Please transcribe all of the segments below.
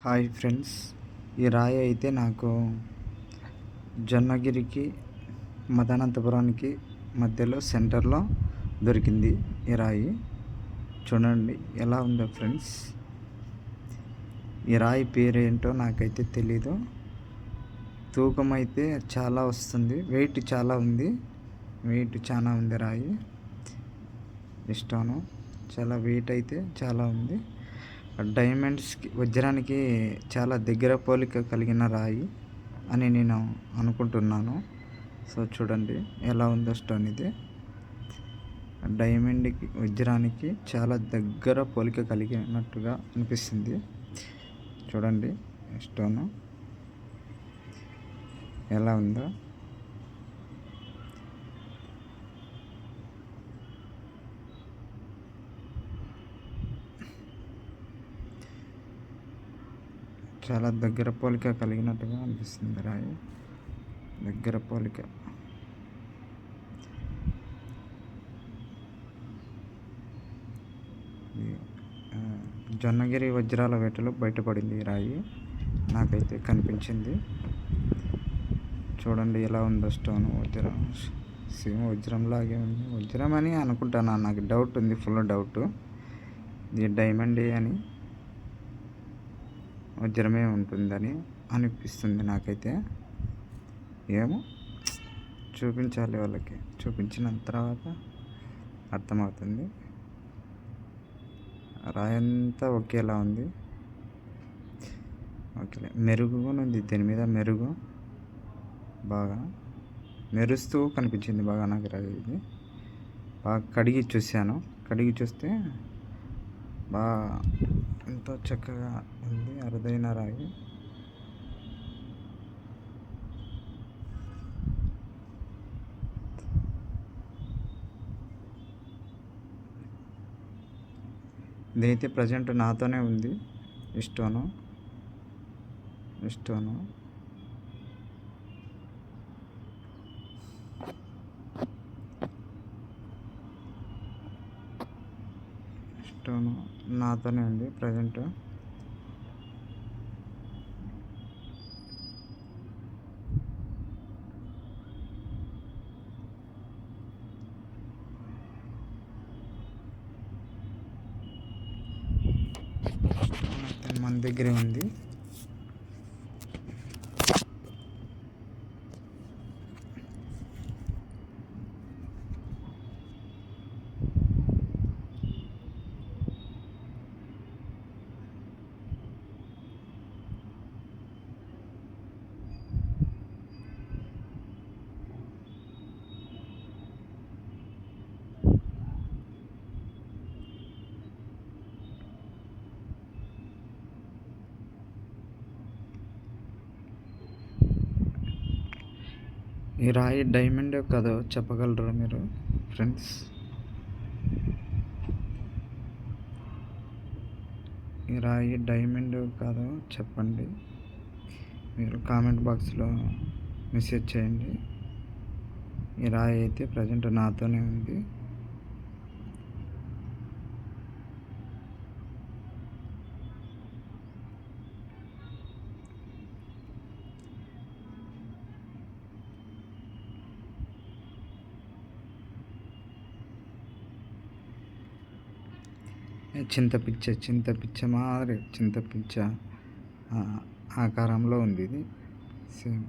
Hi friends, ఈ రాయి అయితే నాకు జొన్నగిరికి మదనంతపురానికి మధ్యలో సెంటర్లో దొరికింది. ఈ రాయి చూడండి ఎలా ఉందో ఫ్రెండ్స్. ఈ రాయి పేరేంటో నాకైతే తెలీదు. తూకం అయితే చాలా వస్తుంది, వెయిట్ చాలా ఉంది. రాయి ఇష్టం, చాలా వెయిట్ అయితే చాలా ఉంది. డైమండ్స్కి వజ్రానికి చాలా దగ్గర పోలిక కలిగిన రాయి అని నేను అనుకుంటున్నాను. సో చూడండి ఎలా ఉందో స్టోన్. ఇది డైమండ్కి వజ్రానికి చాలా దగ్గర పోలిక కలిగినట్టుగా అనిపిస్తుంది. చూడండి స్టోను ఎలా ఉందో. చాలా దగ్గర పోలిక కలిగినట్టుగా అనిపిస్తుంది రాయి. దగ్గర పోలిక. జొన్నగిరి వజ్రాల వేటలో బయటపడింది ఈ రాయి, నాకైతే కనిపించింది. చూడండి ఎలా ఉందో స్టోన్. వజ్రం సేమ్ వజ్రంలాగే ఉంది. వజ్రం అని అనుకుంటాను, నాకు డౌట్ ఉంది, ఫుల్ డౌట్. ఇది డైమండ్ అని, వజ్రమే ఉంటుందని అనిపిస్తుంది నాకైతే. ఏమో చూపించాలి వాళ్ళకి, చూపించిన తర్వాత అర్థమవుతుంది. రాయంతా ఒకేలా ఉంది. ఓకే, మెరుగు ఉంది దీని మీద. మెరుగు బాగా మెరుస్తూ కనిపించింది బాగా నాకు రాయి. ఇది బాగా కడిగి చూస్తే బాగా ఎంతో చక్కగా ఉంది, అరుదైన రాయి. ఇదైతే ప్రజెంట్ నాతోనే ఉంది. స్టోను నాతోనే ఉంది ప్రజెంట్. మన దగ్గరే ఉంది. ఈ రాయి డైమండ్ కాదో చెప్పగలరా మీరు ఫ్రెండ్స్? ఈ రాయి డైమండ్ కాదో చెప్పండి, మీరు కామెంట్ బాక్స్లో మెసేజ్ చేయండి. ఈ రాయి అయితే ప్రజెంట్ నాతోనే ఉంది. చింతపిచ్చ మాదిరి చింతపిచ్చ ఆకారంలో ఉంది ఇది. సేమ్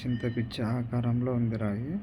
చింతపిచ్చ ఆకారంలో ఉంది రాయి.